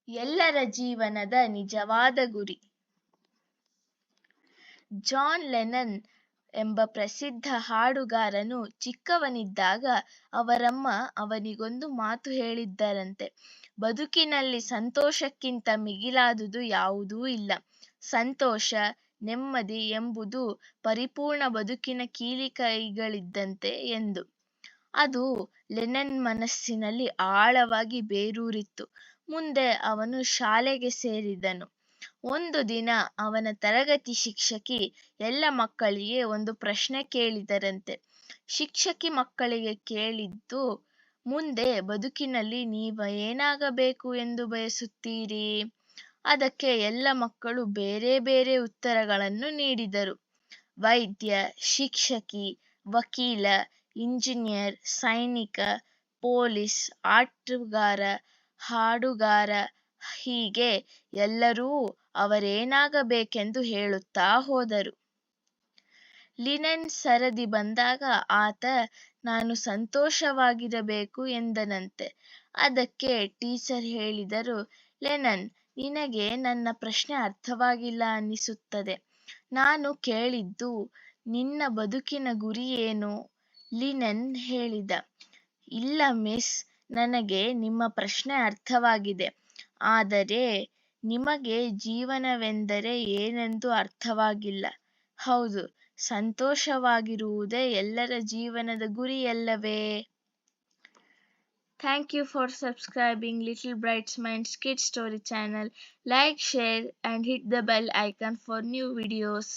ಎಲ್ಲರ ಜೀವನದ ನಿಜವಾದ ಗುರಿ. ಜಾನ್ ಲೆನನ್ ಎಂಬ ಪ್ರಸಿದ್ಧ ಹಾಡುಗಾರನು ಚಿಕ್ಕವನಿದ್ದಾಗ ಅವರಮ್ಮ ಅವನಿಗೊಂದು ಮಾತು ಹೇಳಿದ್ದರಂತೆ. ಬದುಕಿನಲ್ಲಿ ಸಂತೋಷಕ್ಕಿಂತ ಮಿಗಿಲಾದುದು ಯಾವುದೂ ಇಲ್ಲ. ಸಂತೋಷ, ನೆಮ್ಮದಿ ಎಂಬುದು ಪರಿಪೂರ್ಣ ಬದುಕಿನ ಕೀಲಿಕೈಗಳಿದ್ದಂತೆ ಎಂದು. ಅದು ಲೆನನ್ ಮನಸ್ಸಿನಲ್ಲಿ ಆಳವಾಗಿ ಬೇರೂರಿತ್ತು. ಮುಂದೆ ಅವನು ಶಾಲೆಗೆ ಸೇರಿದನು. ಒಂದು ದಿನ ಅವನ ತರಗತಿ ಶಿಕ್ಷಕಿ ಎಲ್ಲ ಮಕ್ಕಳಿಗೆ ಒಂದು ಪ್ರಶ್ನೆ ಕೇಳಿದರಂತೆ. ಶಿಕ್ಷಕಿ ಮಕ್ಕಳಿಗೆ ಕೇಳಿದ್ದು, ಮುಂದೆ ಬದುಕಿನಲ್ಲಿ ನೀವು ಏನಾಗಬೇಕು ಎಂದು ಬಯಸುತ್ತೀರಿ? ಅದಕ್ಕೆ ಎಲ್ಲ ಮಕ್ಕಳು ಬೇರೆ ಬೇರೆ ಉತ್ತರಗಳನ್ನು ನೀಡಿದರು. ವೈದ್ಯ, ಶಿಕ್ಷಕಿ, ವಕೀಲ, ಇಂಜಿನಿಯರ್, ಸೈನಿಕ, ಪೊಲೀಸ್, ಆಟಗಾರ, ಹಾಡುಗಾರ, ಹೀಗೆ ಎಲ್ಲರೂ ಅವರೇನಾಗಬೇಕೆಂದು ಹೇಳುತ್ತಾ ಹೋದರು. ಲಿನೆನ್ ಸರದಿ ಬಂದಾಗ ಆತ ನಾನು ಸಂತೋಷವಾಗಿರಬೇಕು ಎಂದನಂತೆ. ಅದಕ್ಕೆ ಟೀಚರ್ ಹೇಳಿದರು, ಲೆನನ್, ನಿನಗೆ ನನ್ನ ಪ್ರಶ್ನೆ ಅರ್ಥವಾಗಿಲ್ಲ ಅನ್ನಿಸುತ್ತದೆ. ನಾನು ಕೇಳಿದ್ದು ನಿನ್ನ ಬದುಕಿನ ಗುರಿ ಏನು? ಲಿನೆನ್ ಹೇಳಿದ, ಇಲ್ಲ ಮಿಸ್, ನನಗೆ ನಿಮ್ಮ ಪ್ರಶ್ನೆ ಅರ್ಥವಾಗಿದೆ. ಆದರೆ ನಿಮಗೆ ಜೀವನವೆಂದರೆ ಏನೆಂದು ಅರ್ಥವಾಗಿಲ್ಲ. ಹೌದು, ಸಂತೋಷವಾಗಿರುವುದೇ ಎಲ್ಲರ ಜೀವನದ ಗುರಿಯಲ್ಲವೇ? Thank you for subscribing Little Bright Minds Kids Story channel. Like, share and hit the bell icon for new videos.